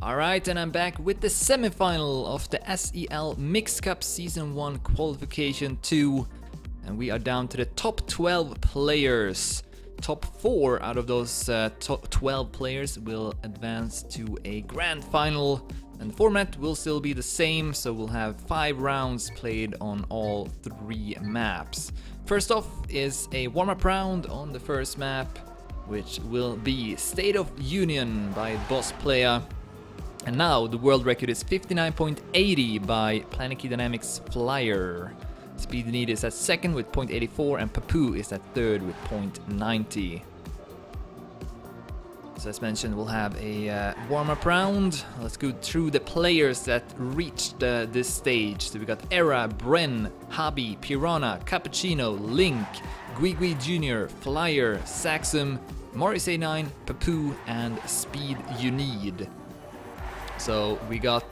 Alright, and I'm back with the semi-final of the SeL Mix Cup Season 1 Qualification 2. And we are down to the top 12 players. Top 4 out of those top 12 players will advance to a grand final. And the format will still be the same, so we'll have 5 rounds played on all 3 maps. First off is a warm-up round on the first map, which will be State of Union by Boss Player. And now the world record is 59.80 by Planet Key Dynamics Flyer. Speed Need is at second with 0.84 and Papu is at third with 0.90. So as mentioned, we'll have a warm-up round. Let's go through the players that reached this stage. So we got Era, Bren, Habi, Piranha, Cappuccino, Link, Guigui Jr., Flyer, Saxum, Morris A9, Papu, and Speed You Need. So we got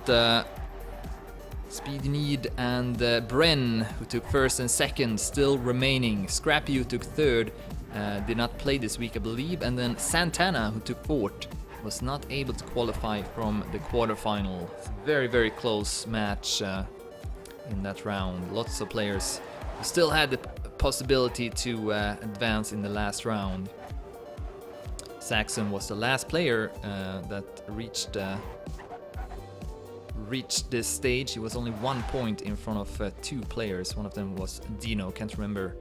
Speed You Need and Bren, who took first and second, still remaining. Scrappy, who took third, did not play this week, I believe. And then Santana, who took fourth, was not able to qualify from the quarterfinal. It's a very, very close match in that round. Lots of players who still had the possibility to advance in the last round. Saxon was the last player that reached this stage. He was only 1 point in front of 2 players. One of them was Dino, can't remember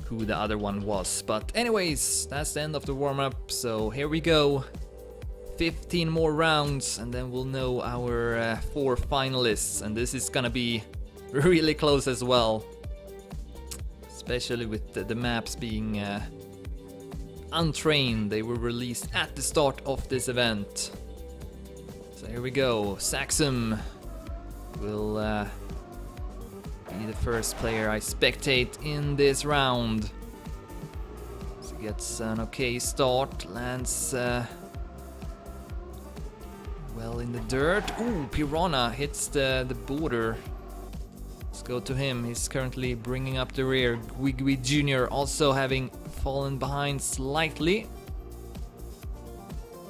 who the other one was. But anyways, that's the end of the warm-up, so here we go. 15 more rounds and then we'll know our 4 finalists, and this is gonna be really close as well, especially with the maps being untrained. They were released at the start of this event. So here we go. Saxum will be the first player I spectate in this round. So he gets an okay start, lands well in the dirt. Ooh, Piranha hits the border. Let's go to him. He's currently bringing up the rear. Guigui Jr. also having fallen behind slightly.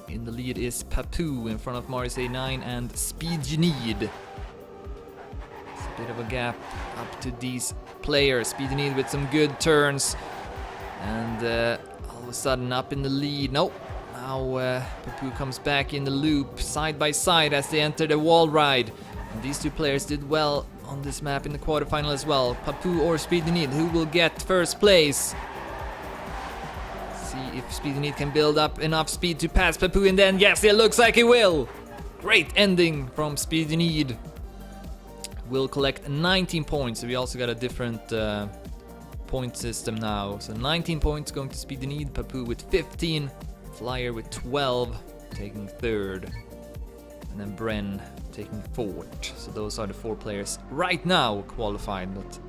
In the lead is Papu in front of Morris A9 and Speed You Need. It's a bit of a gap up to these players. Speed You Need with some good turns. And all of a sudden up in the lead. Nope. Now Papu comes back in the loop side by side as they enter the wall ride. And these 2 players did well on this map in the quarterfinal as well. Papu or Speed You Need, who will get first place? See if Speed You Need can build up enough speed to pass Papu, and then yes, it looks like he will. Great ending from Speed You Need. Will collect 19 points. So we also got a different point system now. So 19 points going to Speed You Need, Papu with 15, Flyer with 12, taking third, and then Bren taking fourth. So those are the 4 players right now qualified, but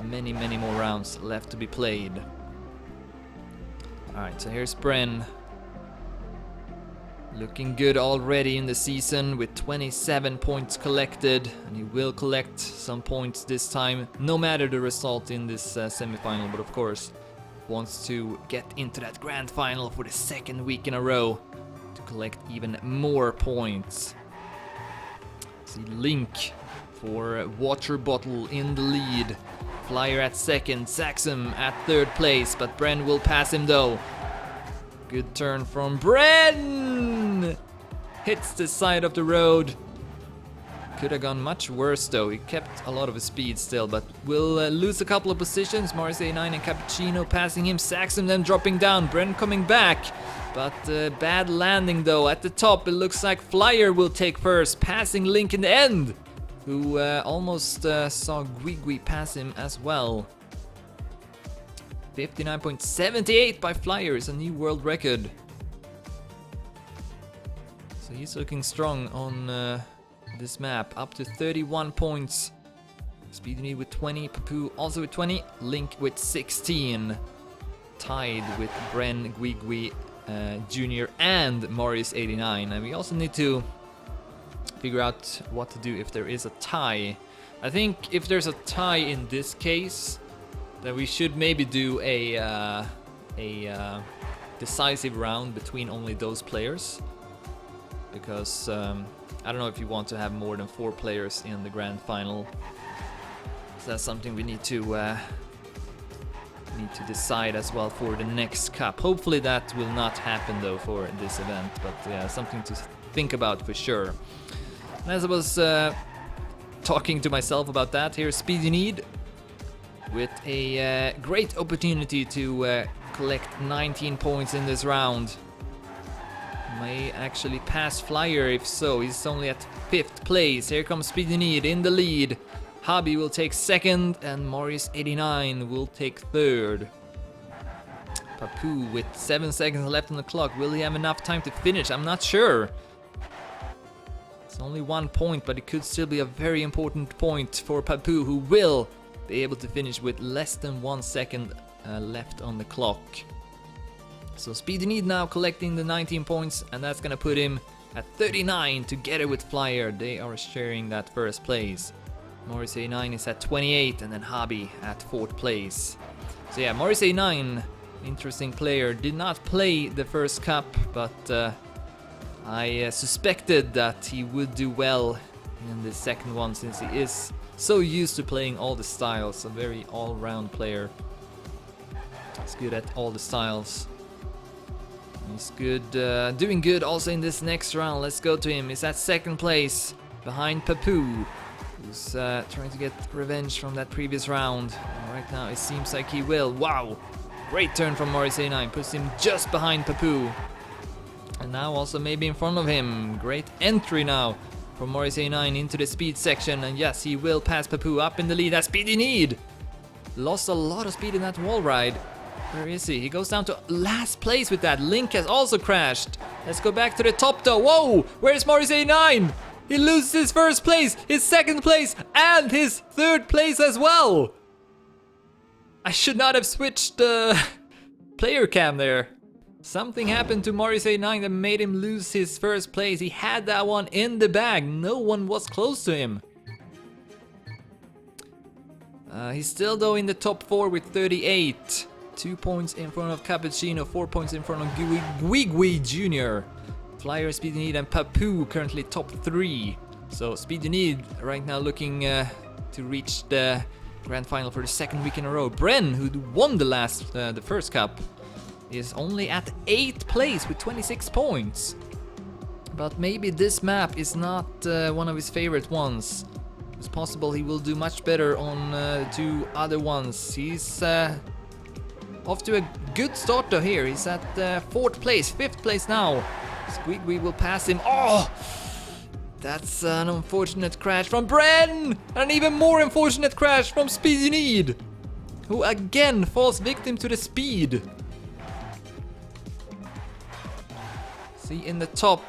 many more rounds left to be played. Alright, so here's Bren. Looking good already in the season with 27 points collected, and he will collect some points this time, no matter the result in this semi-final, but of course wants to get into that grand final for the 2nd week in a row to collect even more points. See Link for Water Bottle in the lead. Flyer at second, Saxum at third place, but Bren will pass him though. Good turn from Bren! Hits the side of the road. Could have gone much worse though. He kept a lot of his speed still, but will lose a couple of positions. Morris A9 and Cappuccino passing him. Saxum then dropping down. Bren coming back. But bad landing though. At the top it looks like Flyer will take first, passing Link in the end, who almost saw Guigui pass him as well. 59.78 by Flyer is a new world record. So he's looking strong on this map, up to 31 points. Speed You Need with 20, Papu also with 20, Link with 16. Tied with Bren, Guigui Jr. and Morris 89. And we also need to figure out what to do if there is a tie. I think if there's a tie in this case, then we should maybe do a decisive round between only those players. because I don't know if you want to have more than 4 players in the grand final. So that's something we need to decide as well for the next cup. Hopefully that will not happen though for this event, but yeah, something to think about for sure. And as I was talking to myself about that, here's Speed You Need with a great opportunity to collect 19 points in this round. May actually pass Flyer if so. He's only at 5th place. Here comes Speed You Need in the lead. Hobby will take 2nd and Morris89 will take 3rd. Papu with 7 seconds left on the clock. Will he have enough time to finish? I'm not sure. It's only 1 point, but it could still be a very important point for Papu, who will be able to finish with less than 1 second left on the clock. So Speed You Need now collecting the 19 points, and that's gonna put him at 39 together with Flyer. They are sharing that 1st place. Morris89 is at 28, and then Hobby at 4th place. So yeah, Morris89, interesting player, did not play the 1st cup, but I suspected that he would do well in the 2nd one, since he is so used to playing all the styles. A very all-round player. He's good at all the styles. He's good, doing good also in this next round. Let's go to him. He's at 2nd place behind Papu, who's trying to get revenge from that previous round. And right now it seems like he will. Wow! Great turn from Morris89. Puts him just behind Papu. And now also maybe in front of him. Great entry now from Morris89 into the speed section. And yes, he will pass Papu up in the lead. That's Speed You Need. Lost a lot of speed in that wall ride. Where is he? He goes down to last place with that. Link has also crashed. Let's go back to the top though. Whoa! Where's Morris89? He loses his 1st place, his 2nd place, and his 3rd place as well. I should not have switched the player cam there. Something happened to Morris89 that made him lose his 1st place. He had that one in the bag. No one was close to him. He's still though in the top 4 with 38. 2 points in front of Cappuccino, 4 points in front of Gwigwi Jr. Flyer, Speed You Need, and Papu currently top 3. So Speed You Need right now looking to reach the grand final for the 2nd week in a row. Bren, who won the 1st cup, is only at 8th place with 26 points. But maybe this map is not one of his favorite ones. It's possible he will do much better on 2 other ones. He's off to a good start though here. He's at 4th place, 5th place now. Squiggy will pass him. Oh! That's an unfortunate crash from Bren! An even more unfortunate crash from Speed You Need, who again falls victim to the speed. See in the top,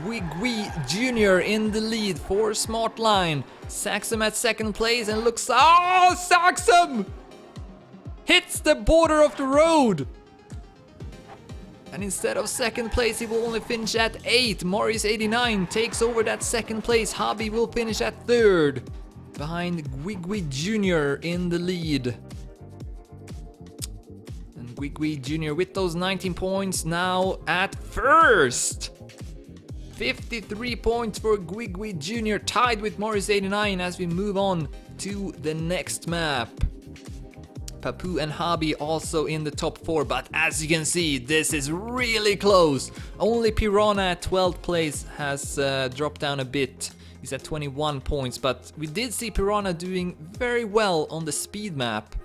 Gwigwi Jr. in the lead for Smart Line. Saxum at 2nd place and looks... Oh! Saxum! Hits the border of the road! And instead of 2nd place, he will only finish at 8th. Morris89 takes over that 2nd place. Hobby will finish at 3rd. Behind Gwigwi Jr. in the lead. And Gwigwi Jr. with those 19 points now at 1st. 53 points for Gwigwi Jr. tied with Morris89 as we move on to the next map. Papu and Hobby also in the top 4, but as you can see, this is really close. Only Piranha at 12th place has dropped down a bit. He's at 21 points, but we did see Piranha doing very well on the speed map.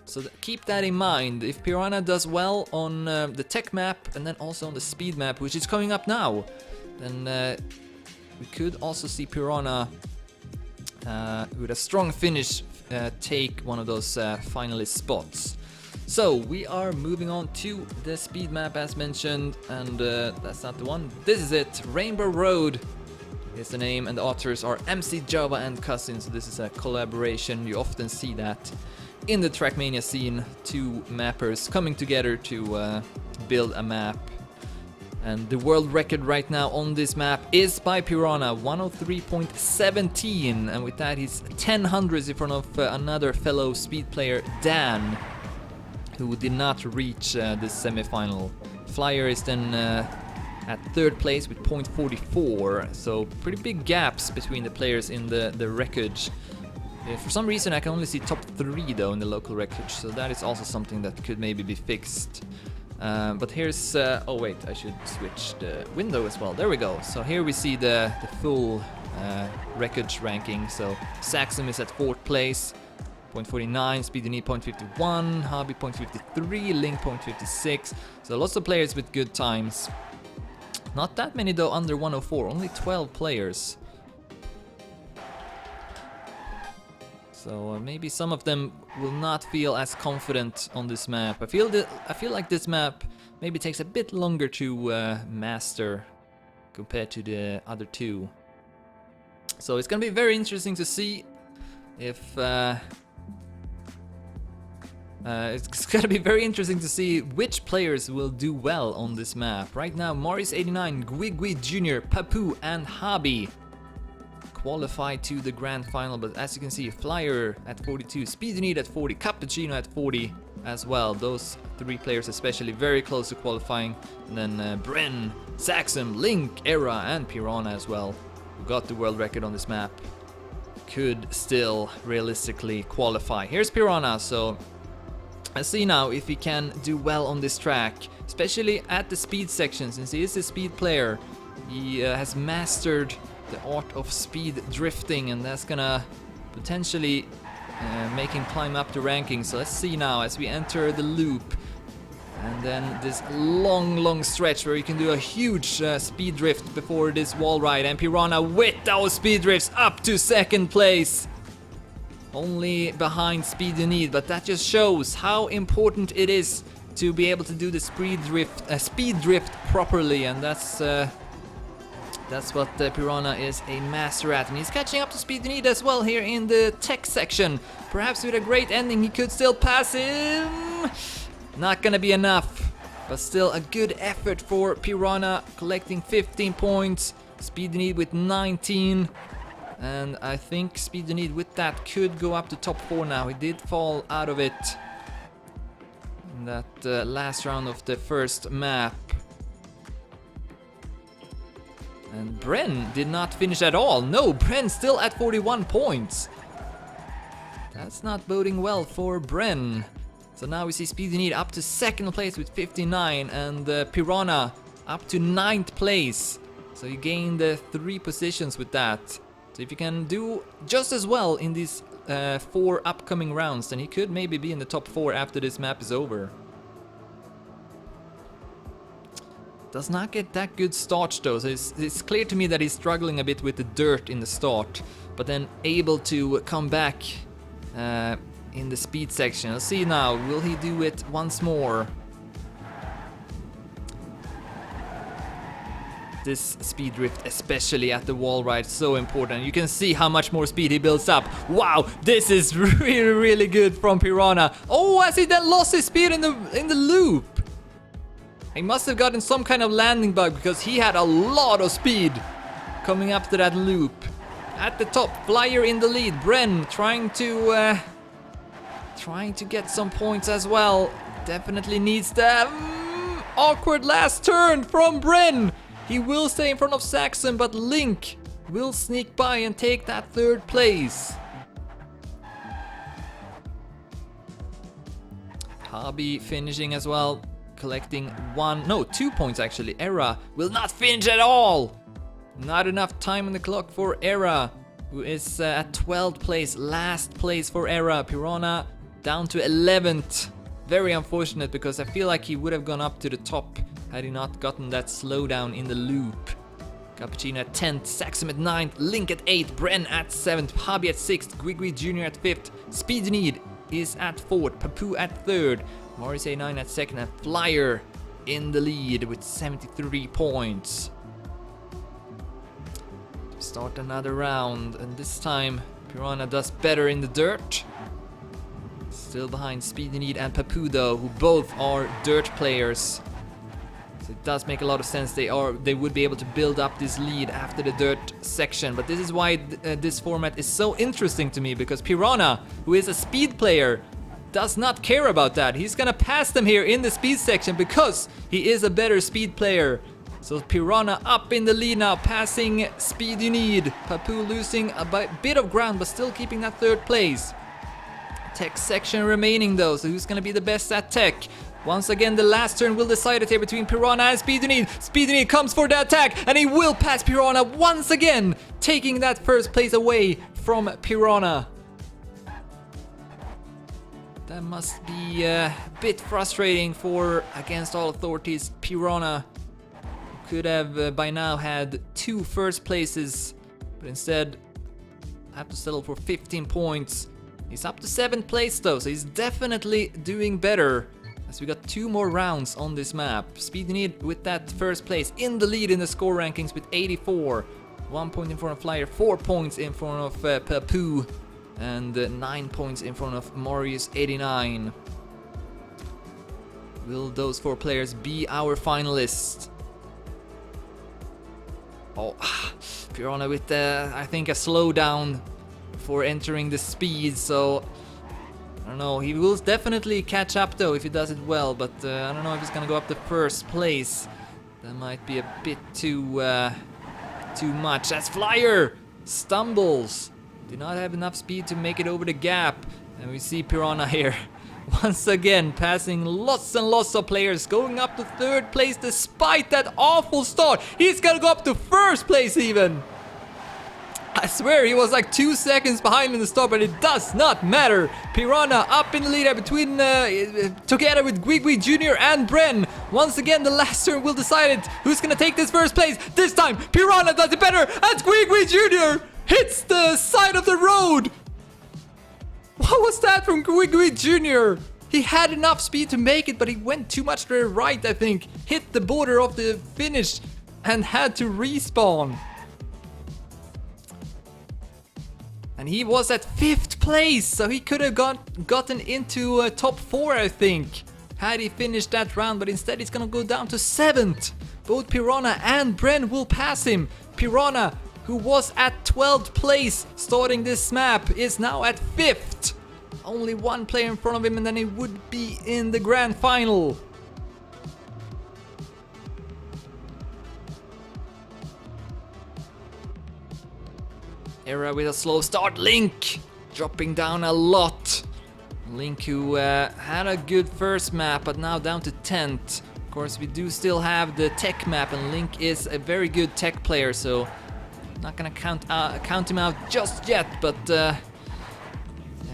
So keep that in mind. If Piranha does well on the tech map and then also on the speed map, which is coming up now, then we could also see Piranha with a strong finish take one of those finalist spots. So we are moving on to the speed map as mentioned, and that's not the one. This is it. Rainbow Road is the name, and the authors are MC Java and Cousin. So this is a collaboration. You often see that in the Trackmania scene. 2 mappers coming together to build a map. And the world record right now on this map is by Piranha, 103.17, and with that he's 10 hundredths in front of another fellow speed player, Dan, who did not reach the semi-final. Flyer is then at third place with 0.44. So pretty big gaps between the players in the wreckage. For some reason I can only see top 3 though in the local wreckage, so that is also something that could maybe be fixed. But here's, oh wait, I should switch the window as well. There we go. So here we see the full wreckage ranking. So Saxum is at 4th place, 0.49, Speed Need 0.51, Hobby 0.53, Link 0.56. So lots of players with good times. Not that many though under 104, only 12 players. So maybe some of them will not feel as confident on this map. I feel like this map maybe takes a bit longer to master compared to the other 2. So it's gonna be very interesting to see if it's gonna be very interesting to see which players will do well on this map. Right now, Morris89, Gwigwi Jr., Papu, and Hobby qualified to the grand final, but as you can see, Flyer at 42, Speed Need at 40, Cappuccino at 40 as well. Those 3 players especially very close to qualifying. And then Bren, Saxum, Link, Era, and Piranha as well, who got the world record on this map, could still realistically qualify. Here's Piranha, so let's see now if he can do well on this track, especially at the speed section, since he is a speed player. He has mastered the art of speed drifting, and that's gonna potentially make him climb up the rankings. So let's see now as we enter the loop, and then this long stretch where you can do a huge speed drift before this wall ride, and Piranha with those speed drifts up to 2nd place, only behind Speed You Need. But that just shows how important it is to be able to do the speed drift properly, and that's what Piranha is a master at. And he's catching up to Speed You Need as well here in the tech section. Perhaps with a great ending he could still pass him. Not gonna be enough, but still a good effort for Piranha, collecting 15 points. Speed You Need with 19. And I think Speed You Need with that could go up to top 4 now. He did fall out of it in that last round of the first map. And Bren did not finish at all. No, Bren still at 41 points. That's not boding well for Bren. So now we see Speed You Need up to 2nd place with 59, and Piranha up to 9th place. So you gained 3 positions with that. So if you can do just as well in these 4 upcoming rounds, then he could maybe be in the top 4 after this map is over. Does not get that good start though, so it's clear to me that he's struggling a bit with the dirt in the start, but then able to come back in the speed section. Let's see now, will he do it once more? This speed drift, especially at the wall ride, so important. You can see how much more speed he builds up. Wow, this is really good from Piranha. Oh, has he then lost his speed in the loop? He must have gotten some kind of landing bug, because he had a lot of speed coming up to that loop. At the top, Flyer in the lead. Bren trying to get some points as well. Definitely needs the awkward last turn from Bren. He will stay in front of Saxon, but Link will sneak by and take that 3rd place. Hobby finishing as well, collecting 2 points actually. Era will not finish at all. Not enough time on the clock for Era, who is at 12th place, last place for Era. Piranha down to 11th. Very unfortunate, because I feel like he would have gone up to the top had he not gotten that slowdown in the loop. Cappuccino at 10th, Saxum at 9th, Link at 8th, Bren at 7th, Hobby at 6th, Gwigwi Jr. at 5th, Speed Need is at 4th, Papu at 3rd, Morris A9 at 2nd, and Flyer in the lead with 73 points. Start another round, and this time Piranha does better in the dirt. Still behind Speed Need and Papu though, who both are dirt players. So it does make a lot of sense. They would be able to build up this lead after the dirt section. But this is why this format is so interesting to me, because Piranha, who is a speed player, does not care about that. He's gonna pass them here in the speed section because he is a better speed player. So Piranha up in the lead now, passing Speed You Need. Papu losing a bit of ground, but still keeping that third place. Tech section remaining though, so who's gonna be the best at tech? Once again, the last turn will decide it here between Piranha and Speed You Need. Speed You Need comes for the attack, and he will pass Piranha once again, taking that first place away from Piranha. That must be a bit frustrating for Against All Authorities. Piranha could have by now had 2 first places, but instead have to settle for 15 points. He's up to 7th place though, so he's definitely doing better, as we got 2 more rounds on this map. Speed You Need with that first place in the lead in the score rankings with 84. 1 point in front of Flyer, 4 points in front of Papu, and 9 points in front of Marius 89. Will those 4 players be our finalists? Oh, Piranha with I think a slowdown for entering the speed, so I don't know. He will definitely catch up though if he does it well, but I don't know if he's gonna go up to first place. That might be a bit too much. As Flyer stumbles, do not have enough speed to make it over the gap, and we see Piranha here once again passing lots and lots of players, going up to 3rd place despite that awful start. He's gonna go up to 1st place even. I swear he was like 2 seconds behind in the start, but it does not matter. Piranha up in the lead between together with Gwigwi Jr. and Bren. Once again, the last turn will decide it. Who's gonna take this first place? This time, Piranha does it better, and Gwigwi Jr. hits the side of the road. What was that from Gwigwi Jr.? He had enough speed to make it, but he went too much to the right, I think. Hit the border of the finish and had to respawn. And he was at 5th place, so he could have gotten into top 4, I think, had he finished that round, but instead he's gonna go down to 7th. Both Piranha and Bren will pass him. Piranha, who was at 12th place starting this map, is now at 5th. Only 1 player in front of him, and then he would be in the grand final. Era with a slow start. Link dropping down a lot. Link, who had a good first map, but now down to 10th. Of course, we do still have the tech map, and Link is a very good tech player, so not gonna count him out just yet. But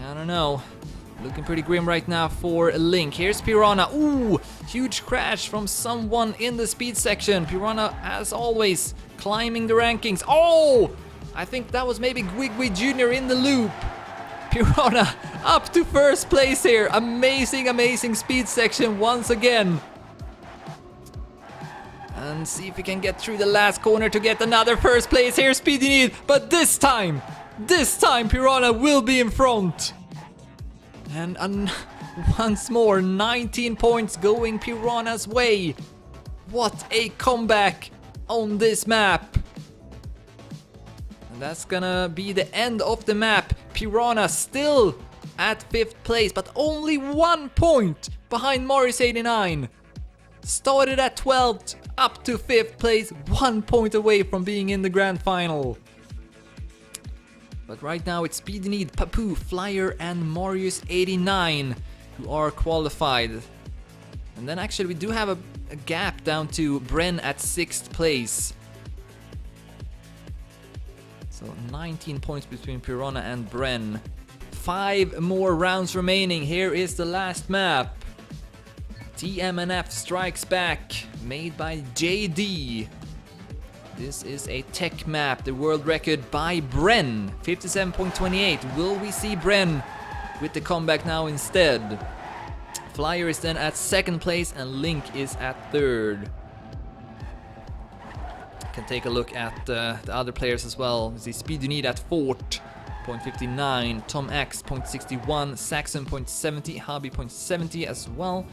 I don't know. Looking pretty grim right now for Link. Here's Piranha. Ooh, huge crash from someone in the speed section. Piranha, as always, climbing the rankings. Oh! I think that was maybe Gwigwi Jr. in the loop. Piranha up to 1st place here. Amazing, amazing speed section once again. And see if we can get through the last corner to get another 1st place here. Speed You Need, but this time Piranha will be in front. And once more, 19 points going Piranha's way. What a comeback on this map. And that's gonna be the end of the map. Piranha still at 5th place, but only 1 point behind Marius 89. Started at 12th, up to 5th place, 1 point away from being in the grand final. But right now it's Speed You Need, Papu, Flyer, and Marius 89 who are qualified. And then actually we do have a gap down to Bren at 6th place. So 19 points between Piranha and Bren. 5 more rounds remaining. Here is the last map. TMNF Strikes Back, made by JD. This is a tech map, the world record by Bren, 57.28. Will we see Bren with the comeback now instead? Flyer is then at 2nd place and Link is at 3rd. Can take a look at the other players as well. See Speed You Need at 4th, 0.59. Tom X, 0.61. Saxon, 0.70. Hobby, 0.70 as well.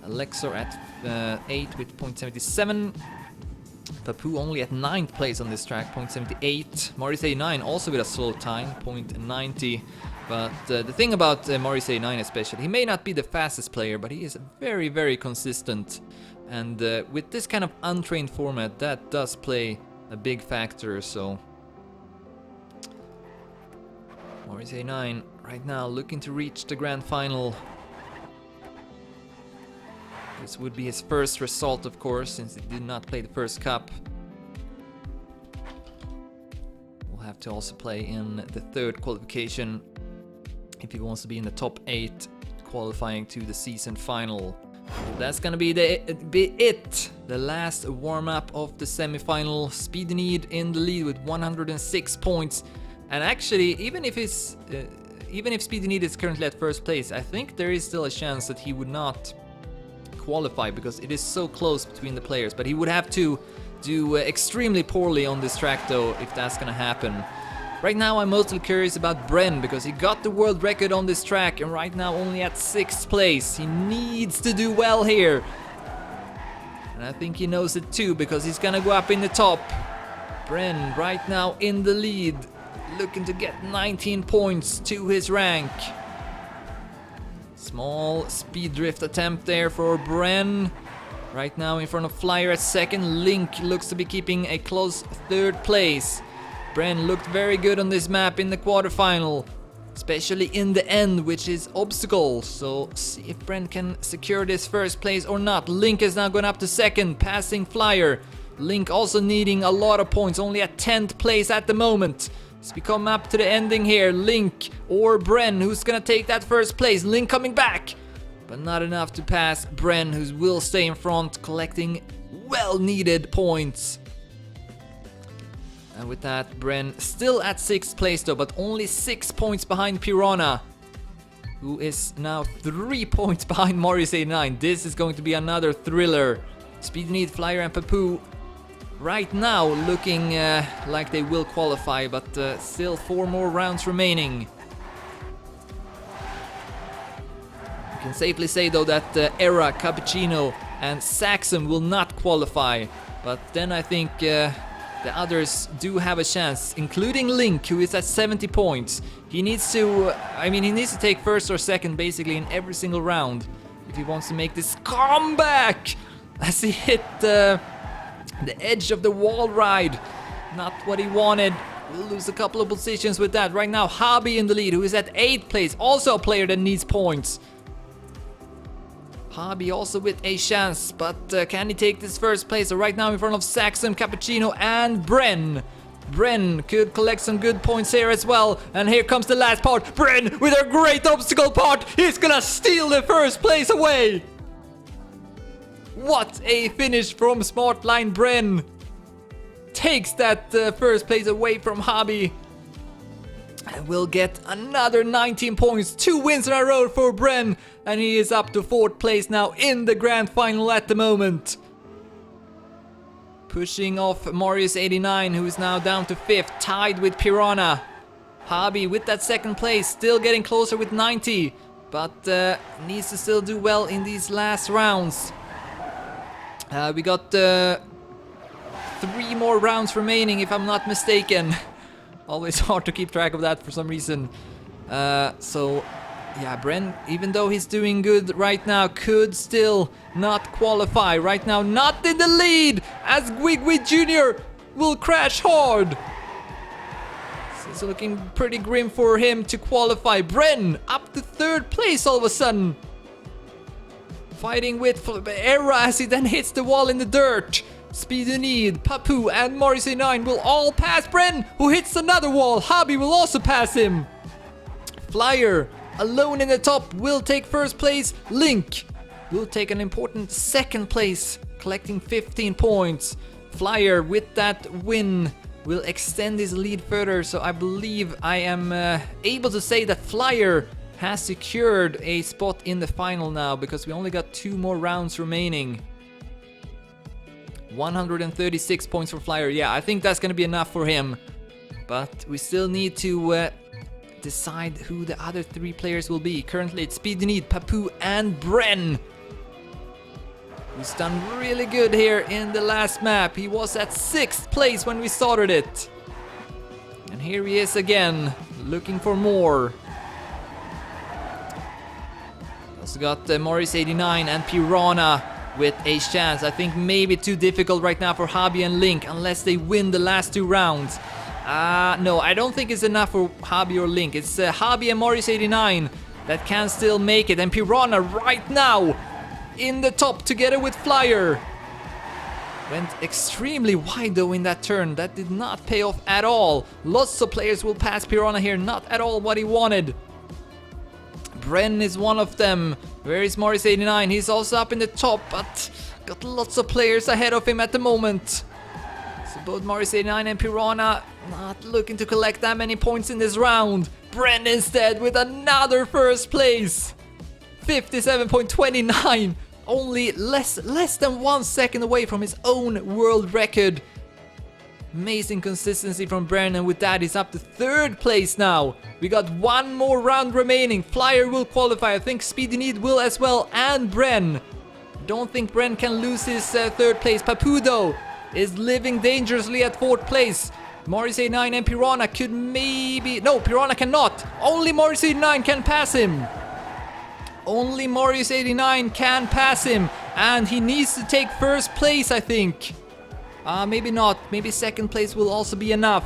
Alexor at 8 with 0.77. Papu only at 9th place on this track, 0.78. Marius 89 also with a slow time, 0.90. But the thing about Marius 89 especially, he may not be the fastest player, but he is a very, very consistent And with this kind of untrained format, that does play a big factor, so... Maurice 89 right now looking to reach the grand final. This would be his first result, of course, since he did not play the first cup. We'll have to also play in the third qualification if he wants to be in the top 8, qualifying to the season final. That's gonna be it. The last warm-up of the semi-final. Speed Need in the lead with 106 points. And actually, even if Speed Need is currently at first place, I think there is still a chance that he would not qualify because it is so close between the players. But he would have to do extremely poorly on this track though, if that's gonna happen. Right now I'm mostly curious about Bren because he got the world record on this track and right now only at 6th place. He needs to do well here. And I think he knows it too because he's gonna go up in the top. Bren right now in the lead, looking to get 19 points to his rank. Small speed drift attempt there for Bren. Right now in front of Flyer at 2nd. Link looks to be keeping a close 3rd place. Bren looked very good on this map in the quarterfinal, especially in the end, which is obstacles. So see if Bren can secure this first place or not. Link is now going up to 2nd, passing Flyer. Link also needing a lot of points, only at 10th place at the moment. As we come up to the ending here, Link or Bren, who's gonna take that first place? Link coming back, but not enough to pass Bren, who will stay in front, collecting well-needed points. And with that, Bren still at 6th place though, but only 6 points behind Piranha, who is now 3 points behind Maurice 89. This is going to be another thriller. Speed Need, Flyer and Papu right now looking like they will qualify, but still 4 more rounds remaining. You can safely say though that Era, Cappuccino and Saxon will not qualify, but then I think the others do have a chance, including Link, who is at 70 points. He needs to, he needs to take 1st or 2nd basically in every single round if he wants to make this comeback. As he hit the edge of the wall ride, not what he wanted. We'll lose a couple of positions with that. Right now, Hobby in the lead, who is at 8th place, also a player that needs points. Hobby also with a chance, but can he take this first place? So right now in front of Saxon, Cappuccino and Bren. Bren could collect some good points here as well. And here comes the last part. Bren with a great obstacle part. He's gonna steal the first place away. What a finish from Smartline Bren. Takes that first place away from Hobby. And we'll get another 19 points. 2 wins in a row for Bren. And he is up to 4th place now in the grand final at the moment. Pushing off Marius 89, who is now down to 5th, tied with Piranha. Hobby with that 2nd place, still getting closer with 90. But needs to still do well in these last rounds. We got 3 more rounds remaining, if I'm not mistaken. Always hard to keep track of that for some reason. So, yeah, Bren, even though he's doing good right now, could still not qualify. Right now, not in the lead, as Gwigwid Jr. will crash hard. It's looking pretty grim for him to qualify. Bren up to 3rd place all of a sudden. Fighting with Era as he then hits the wall in the dirt. Speed Need, Papu and Morrissey 9 will all pass Bren, who hits another wall. Hobby will also pass him. Flyer, alone in the top, will take 1st place. Link will take an important 2nd place, collecting 15 points. Flyer, with that win, will extend his lead further. So I believe I am able to say that Flyer has secured a spot in the final now, because we only got 2 more rounds remaining. 136 points for Flyer. Yeah, I think that's gonna be enough for him. But we still need to decide who the other 3 players will be. Currently it's Speed Need, Papu and Bren, who's done really good here in the last map. He was at 6th place when we started it. And here he is again, looking for more. Also got Morris 89 and Piranha with a chance. I think maybe too difficult right now for Hobby and Link unless they win the last 2 rounds. No, I don't think it's enough for Hobby or Link. It's Hobby and Marius89 that can still make it. And Piranha right now in the top together with Flyer. Went extremely wide though in that turn. That did not pay off at all. Lots of players will pass Piranha here. Not at all what he wanted. Bren is one of them. Where is Marius89? He's also up in the top, but got lots of players ahead of him at the moment. So both Marius89 and Piranha not looking to collect that many points in this round. Bren instead with another first place. 57.29. Only less than 1 second away from his own world record. Amazing consistency from Bren, and with that he's up to 3rd place now. We got 1 more round remaining. Flyer will qualify. I think Speedy Need will as well, and Bren. Don't think Bren can lose his 3rd place. Papu though is living dangerously at 4th place. Marius89 and Piranha could maybe... No, Piranha cannot. Only Marius89 can pass him. Only Marius89 can pass him, and he needs to take 1st place, I think. Maybe not. Maybe 2nd place will also be enough.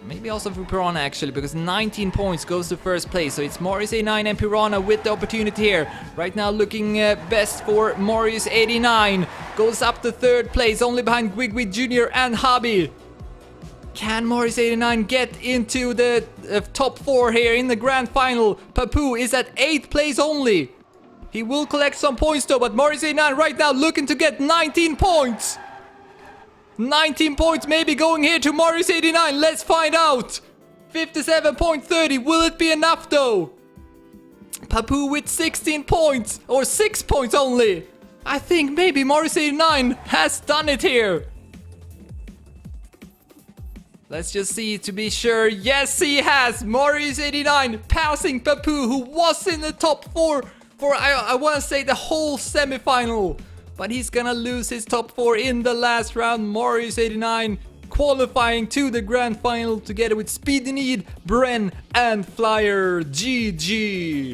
Maybe also for Piranha actually, because 19 points goes to 1st place. So it's Marius89 and Piranha with the opportunity here. Right now looking best for Marius89. Goes up to 3rd place, only behind Gwigwid Jr. and Hobby. Can Marius89 get into the top 4 here in the grand final? Papu is at 8th place only. He will collect some points though, but Marius89 right now looking to get 19 points. 19 points maybe going here to Marius89. Let's find out. 57.30. Will it be enough though? Papu with 16 points, or 6 points only. I think maybe Marius89 has done it here. Let's just see to be sure. Yes, he has. Marius89 passing Papu, who was in the top 4 for, I want to say, the whole semi-final. But he's gonna lose his top 4 in the last round. Marius89 qualifying to the grand final together with Speedy Need, Bren, and Flyer. GG.